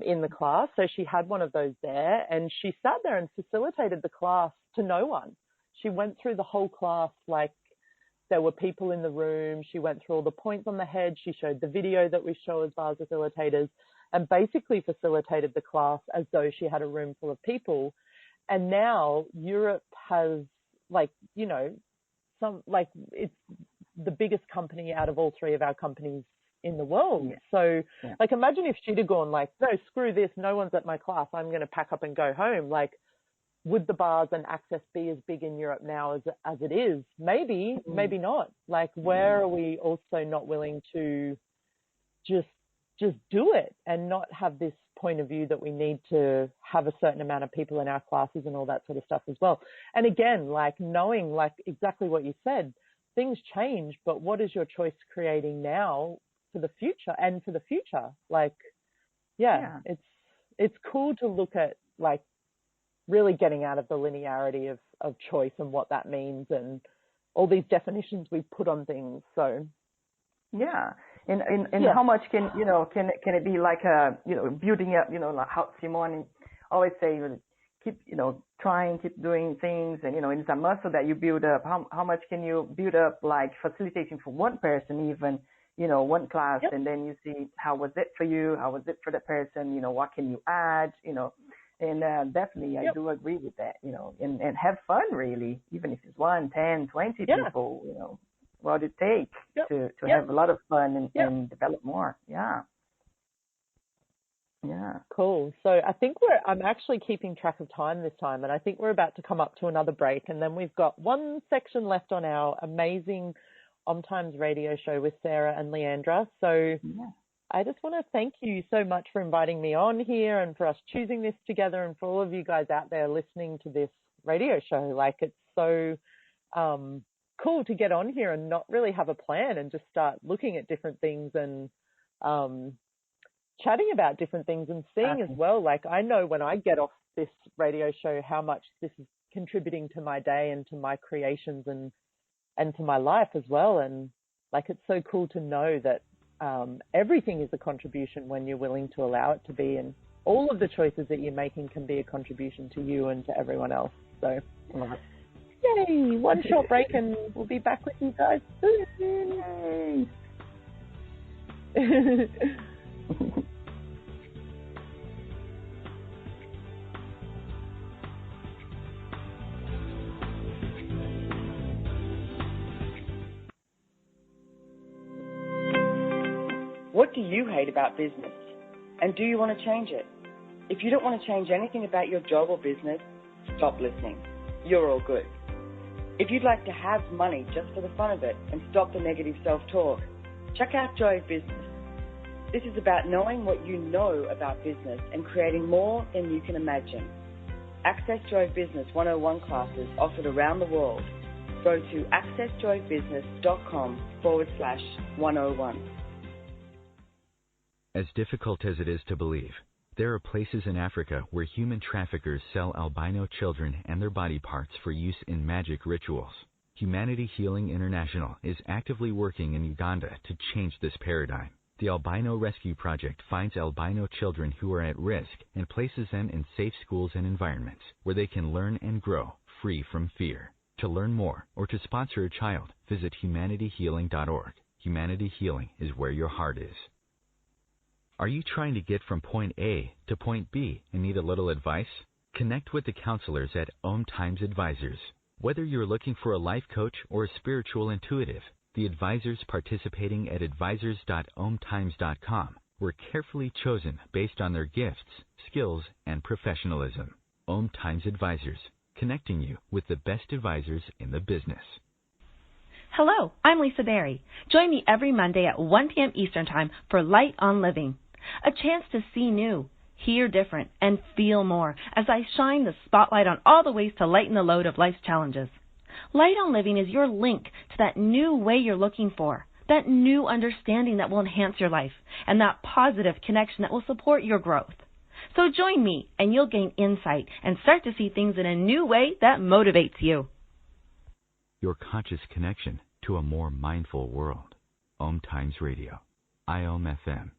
Speaker 2: in the class. So she had one of those there, and she sat there and facilitated the class to no one. She went through the whole class there were people in the room. She went through all the points on the head. She showed the video that we show as bars facilitators and basically facilitated the class as though she had a room full of people. And now Europe has it's the biggest company out of all three of our companies in the world. Yeah. So imagine if she'd have gone no, screw this, no one's at my class, I'm going to pack up and go home. Would the bars and access be as big in Europe now as it is? Maybe, maybe not. Where are we also not willing to just do it and not have this point of view that we need to have a certain amount of people in our classes and all that sort of stuff as well. And again, knowing exactly what you said, things change, but what is your choice creating now for the future and for the future? It's cool to look at really getting out of the linearity of choice and what that means and all these definitions we put on things. So and how much can it be building up, like how Simone always say, keep trying, keep doing things, and it's a muscle that you build up. How much can you build up facilitating for one person, even one class, and then you see how was it for you, how was it for the person, what can you add, and definitely I do agree with that, and have fun really, even if it's 1, 10, 20 people, what it takes to have a lot of fun and develop more. Yeah. Cool. So I think I'm actually keeping track of time this time, and I think we're about to come up to another break, and then we've got one section left on our amazing OMTimes radio show with Sarah and Leandra. So I just want to thank you so much for inviting me on here and for us choosing this together, and for all of you guys out there listening to this radio show. It's so cool to get on here and not really have a plan and just start looking at different things and chatting about different things and seeing as well. I know when I get off this radio show how much this is contributing to my day and to my creations and to my life as well. And it's so cool to know that everything is a contribution when you're willing to allow it to be, and all of the choices that you're making can be a contribution to you and to everyone else. So yay, one short break and we'll be back with you guys soon. Yay.
Speaker 8: What do you hate about business? And do you want to change it? If you don't want to change anything about your job or business, stop listening. You're all good. If you'd like to have money just for the fun of it and stop the negative self-talk, check out Joy of Business. This is about knowing what you know about business and creating more than you can imagine. Access Joy of Business 101 classes offered around the world. Go to accessjoyofbusiness.com/101.
Speaker 1: As difficult as it is to believe, there are places in Africa where human traffickers sell albino children and their body parts for use in magic rituals. Humanity Healing International is actively working in Uganda to change this paradigm. The Albino Rescue Project finds albino children who are at risk and places them in safe schools and environments where they can learn and grow free from fear. To learn more or to sponsor a child, visit humanityhealing.org. Humanity Healing is where your heart is. Are you trying to get from point A to point B and need a little advice? Connect with the counselors at OMTimes Advisors. Whether you're looking for a life coach or a spiritual intuitive, the advisors participating at advisors.omtimes.com were carefully chosen based on their gifts, skills, and professionalism. OMTimes Advisors, connecting you with the best advisors in the business.
Speaker 9: Hello, I'm Lisa Berry. Join me every Monday at 1 p.m. Eastern Time for Light on Living, a chance to see new, hear different, and feel more as I shine the spotlight on all the ways to lighten the load of life's challenges. Light on Living is your link to that new way you're looking for, that new understanding that will enhance your life, and that positive connection that will support your growth. So join me, and you'll gain insight and start to see things in a new way that motivates you.
Speaker 1: Your conscious connection to a more mindful world. OMTimes Radio. IOM FM.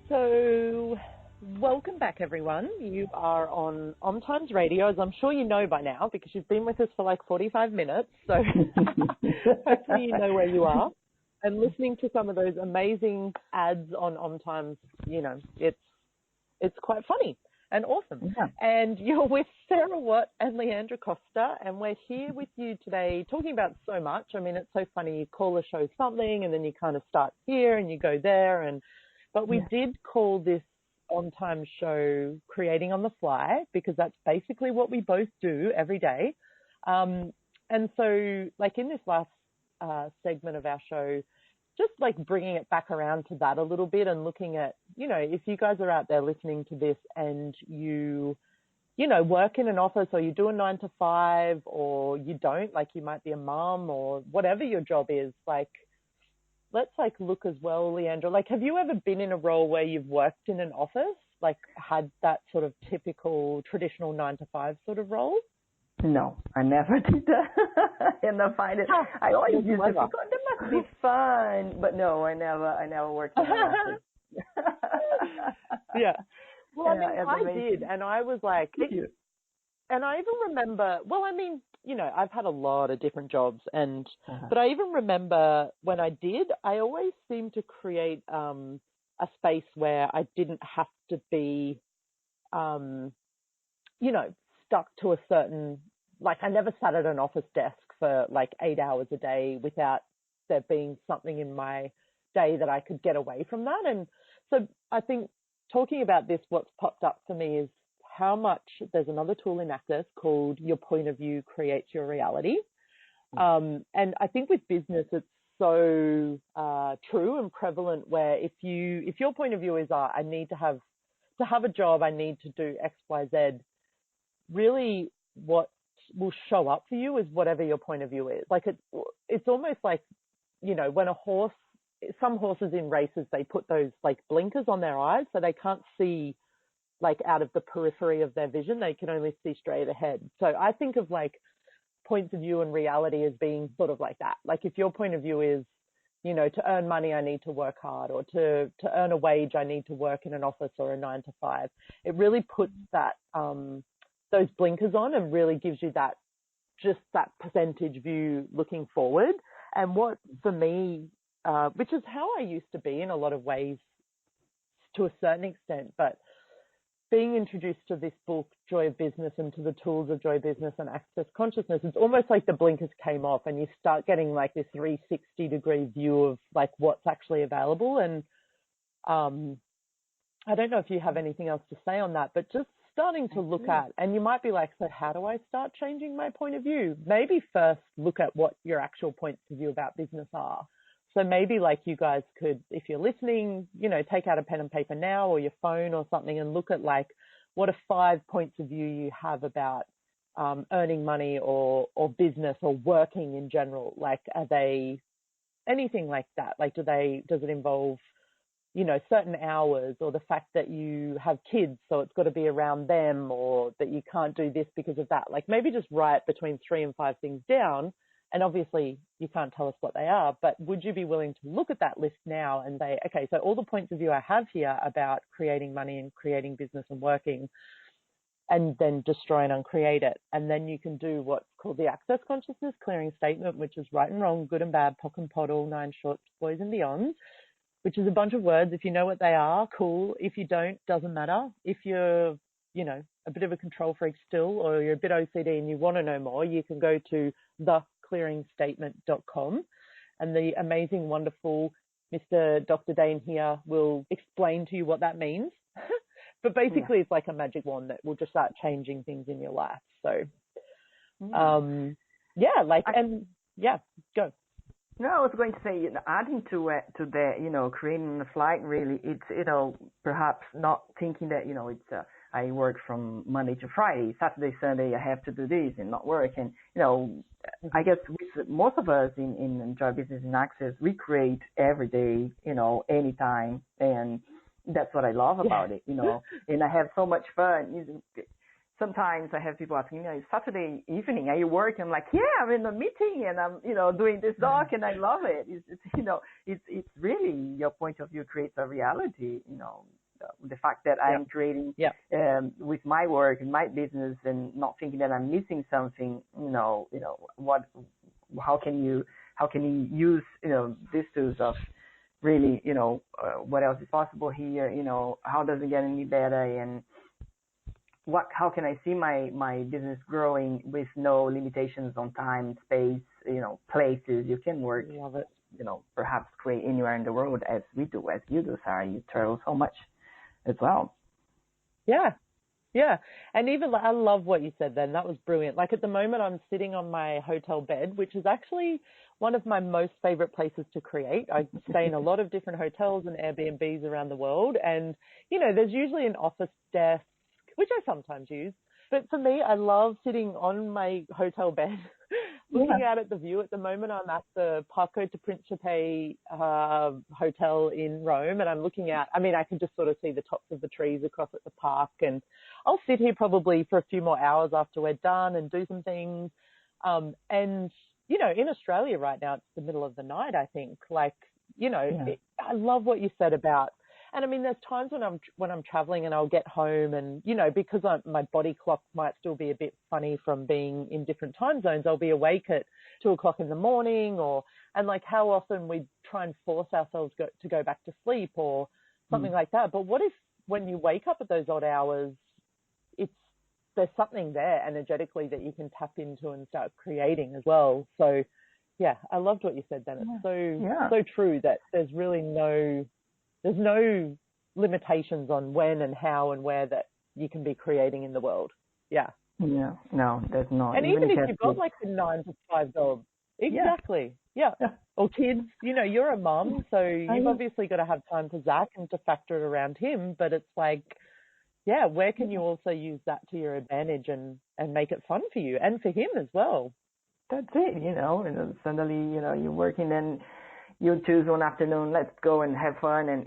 Speaker 2: So, welcome back, everyone. You are on OMTimes Radio, as I'm sure you know by now, because you've been with us for like 45 minutes. So, hopefully you know where you are. And listening to some of those amazing ads on OMTimes, you know, it's quite funny and awesome. Yeah. And you're with Sarah Watt and Leandra Costa, and we're here with you today talking about so much. I mean, it's so funny. You call a show something, and then you kind of start here and you go there. But we did call this OMTimes show Creating on the Fly, because that's basically what we both do every day. And so, like in this last segment of our show, just like bringing it back around to that a little bit and looking at, you know, if you guys are out there listening to this and you know, work in an office, or you do a 9 to 5, or you don't, like you might be a mom or whatever your job is, like, let's like look as well, Leandra, like, have you ever been in a role where you've worked in an office, like had that sort of typical traditional 9 to 5 sort of role?
Speaker 3: No, I never did that. And I find it, I always used to think, oh, that must be fun. But no, I never worked in an office.
Speaker 2: Yeah. Well, I mean, I did. And I was like, and I even remember, well, I mean, you know, I've had a lot of different jobs, and but I even remember when I did, I always seemed to create a space where I didn't have to be, you know, stuck to a certain, like, I never sat at an office desk for like 8 hours a day without there being something in my day that I could get away from that. And so I think talking about this, what's popped up for me is how much there's another tool in Access called Your Point of View Creates Your Reality. And I think with business, it's so true and prevalent, where if your point of view is, I need to have a job, I need to do X, Y, Z, really what will show up for you is whatever your point of view is. Like it's almost like, you know, when some horses in races, they put those like blinkers on their eyes so they can't see like out of the periphery of their vision. They can only see straight ahead. So I think of like points of view and reality as being sort of like that. Like if your point of view is, you know, to earn money, I need to work hard, or to earn a wage, I need to work in an office or a 9 to 5. It really puts that, those blinkers on, and really gives you that, just that percentage view looking forward. And what for me, which is how I used to be in a lot of ways to a certain extent, but being introduced to this book, Joy of Business, and to the tools of Joy of Business and Access Consciousness, it's almost like the blinkers came off and you start getting like this 360-degree view of like what's actually available. And I don't know if you have anything else to say on that, but just starting to look at, and you might be like, so how do I start changing my point of view? Maybe first look at what your actual points of view about business are. So maybe like you guys could, if you're listening, you know, take out a pen and paper now, or your phone or something, and look at like, what are 5 points of view you have about earning money or business or working in general? Like, are they anything like that? Like, does it involve, you know, certain hours, or the fact that you have kids, so it's got to be around them, or that you can't do this because of that? Like maybe just write between 3 and 5 things down. And obviously you can't tell us what they are, but would you be willing to look at that list now and say, okay, so all the points of view I have here about creating money and creating business and working, and then destroy and uncreate it. And then you can do what's called the Access Consciousness Clearing Statement, which is right and wrong, good and bad, POC and POD, all 9 shorts, boys and beyonds, which is a bunch of words. If you know what they are, cool. If you don't, doesn't matter. If you're, you know, a bit of a control freak still, or you're a bit OCD and you want to know more, you can go to theclearingstatement.com, and the amazing, wonderful Mr. Dr. Dane here will explain to you what that means. But basically it's like a magic wand that will just start changing things in your life. So, go.
Speaker 3: No, I was going to say, adding to that, creating the flight, really, it's, perhaps not thinking that, it's, I work from Monday to Friday, Saturday, Sunday, I have to do this and not work. And, I guess with most of us in Joy Business and Access, we create every day, anytime. And that's what I love about it, and I have so much fun. Sometimes I have people asking me, Saturday evening, are you working? I'm like, yeah, I'm in a meeting and I'm, doing this doc and I love it. It's really your point of view creates a reality, the fact that I'm creating with my work and my business and not thinking that I'm missing something, how can you use, these tools of really, what else is possible here, how does it get any better, and how can I see my business growing with no limitations on time, space, places you can work, perhaps create anywhere in the world as we do, as you do, Sarah. You travel so much as well.
Speaker 2: Yeah. Yeah. And even I love what you said then. That was brilliant. Like at the moment I'm sitting on my hotel bed, which is actually one of my most favorite places to create. I stay in a lot of different hotels and Airbnbs around the world. And, there's usually an office desk, which I sometimes use. But for me, I love sitting on my hotel bed, looking out at the view. At the moment, I'm at the Parco di Principe hotel in Rome, and I'm looking out. I mean, I can just sort of see the tops of the trees across at the park, and I'll sit here probably for a few more hours after we're done and do some things. And, in Australia right now, it's the middle of the night, I think. Like, I love what you said about. And I mean, there's times when I'm traveling and I'll get home and, because my body clock might still be a bit funny from being in different time zones, I'll be awake at 2:00 in the morning and like how often we try and force ourselves to go back to sleep or something like that. But what if when you wake up at those odd hours, there's something there energetically that you can tap into and start creating as well. So yeah, I loved what you said then. It's so true that there's really there's no limitations on when and how and where that you can be creating in the world. Yeah.
Speaker 3: Yeah. No, there's not.
Speaker 2: And even if you've got like a 9 to 5 job. Exactly. Yeah. Or kids, you're a mum, so you've obviously got to have time for Zach and to factor it around him. But it's like, where can you also use that to your advantage and make it fun for you and for him as well?
Speaker 3: That's it, and suddenly, you're working and you choose one afternoon, let's go and have fun and,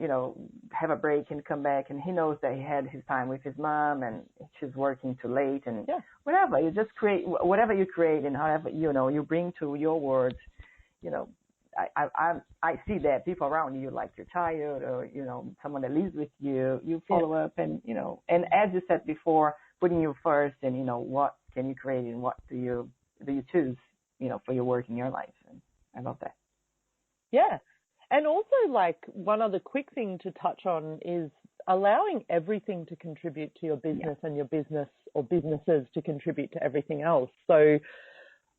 Speaker 3: have a break and come back. And he knows that he had his time with his mom and she's working too late and whatever. You just create whatever you create and however, you bring to your words, I see that people around you, like your child or, someone that lives with you, you follow up and, and as you said before, putting you first and, what can you create and what do you choose, for your work in your life. And I love that.
Speaker 2: Yeah. And also, like, one other quick thing to touch on is allowing everything to contribute to your business and your business or businesses to contribute to everything else. So,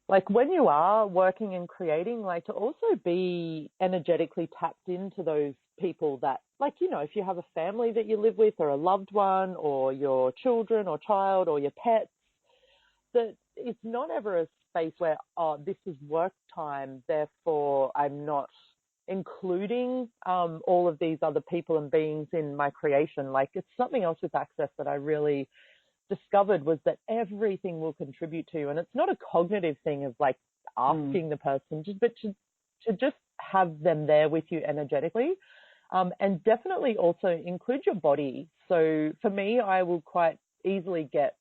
Speaker 2: like, when you are working and creating, like, to also be energetically tapped into those people that, like, if you have a family that you live with or a loved one or your children or child or your pets, that it's not ever a space where, this is work time, therefore I'm not including all of these other people and beings in my creation. Like, it's something else with Access that I really discovered was that everything will contribute to you. And it's not a cognitive thing of like asking the person, but to just have them there with you energetically. And definitely also include your body. So for me, I will quite easily get,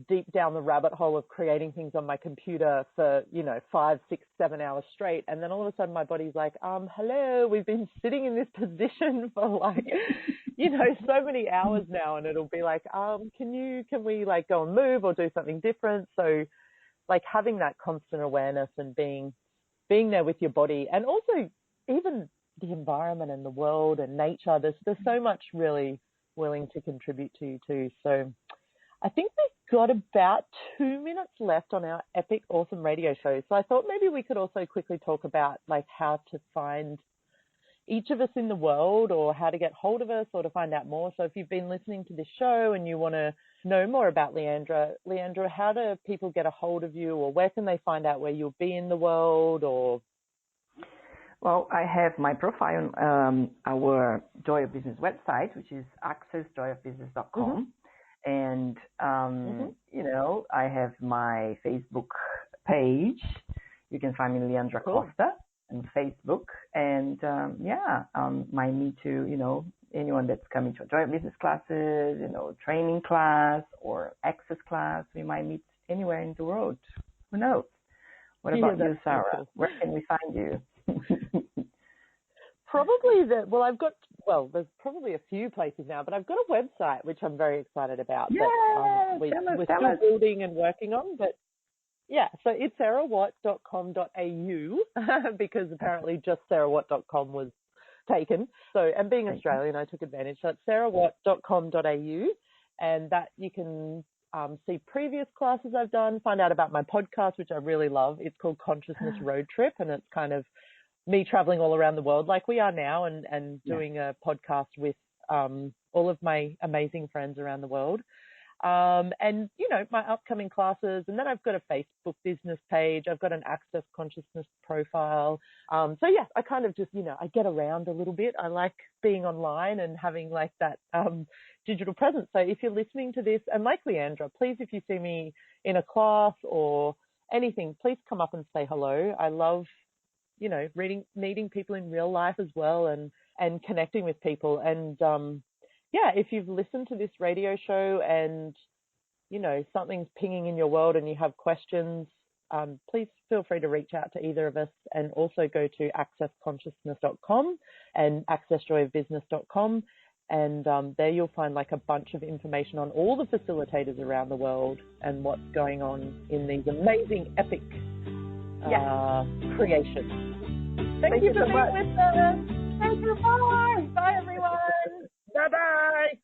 Speaker 2: deep down the rabbit hole of creating things on my computer for, 5, 6, 7 hours straight. And then all of a sudden my body's like, hello, we've been sitting in this position for like, so many hours now. And it'll be like, can we like go and move or do something different? So like having that constant awareness and being there with your body, and also even the environment and the world and nature, there's so much really willing to contribute to you too. So I think we've got about 2 minutes left on our epic, awesome radio show. So I thought maybe we could also quickly talk about like how to find each of us in the world, or how to get hold of us or to find out more. So if you've been listening to this show and you want to know more about Leandra, how do people get a hold of you, or where can they find out where you'll be in the world? Or
Speaker 3: Well, I have my profile on our Joy of Business website, which is accessjoyofbusiness.com. And, you know, I have my Facebook page. You can find me Leandra Costa on Facebook. And, might need to, you know, anyone that's coming to a Joy of Business classes, you know, training class or access class, we might meet anywhere in the world. Who knows? What about you, Sarah? Cool. Where can we find you?
Speaker 2: There's probably a few places now, but I've got a website which I'm very excited about.
Speaker 3: Yeah,
Speaker 2: we're still building and working on, but yeah, so it's sarahwatt.com.au because apparently just sarahwatt.com was taken. So, and being Australian, I took advantage. So it's sarahwatt.com.au, and that you can see previous classes I've done, find out about my podcast, which I really love. It's called Consciousness Road Trip, and it's kind of me traveling all around the world like we are now, and doing a podcast with all of my amazing friends around the world. And, you know, my upcoming classes. And then I've got a Facebook business page. I've got an Access Consciousness profile. So, yeah, I kind of just, you know, I get around a little bit. I like being online and having like that digital presence. So if you're listening to this, and like Leandra, please, if you see me in a class or anything, please come up and say hello. I love, you know, meeting people in real life as well, and connecting with people. And, if you've listened to this radio show and, you know, something's pinging in your world and you have questions, please feel free to reach out to either of us, and also go to accessconsciousness.com and accessjoyofbusiness.com. And there you'll find like a bunch of information on all the facilitators around the world and what's going on in these amazing, epic creations. Thank you for being with us. Thank you. Bye. Bye, everyone. Bye-bye.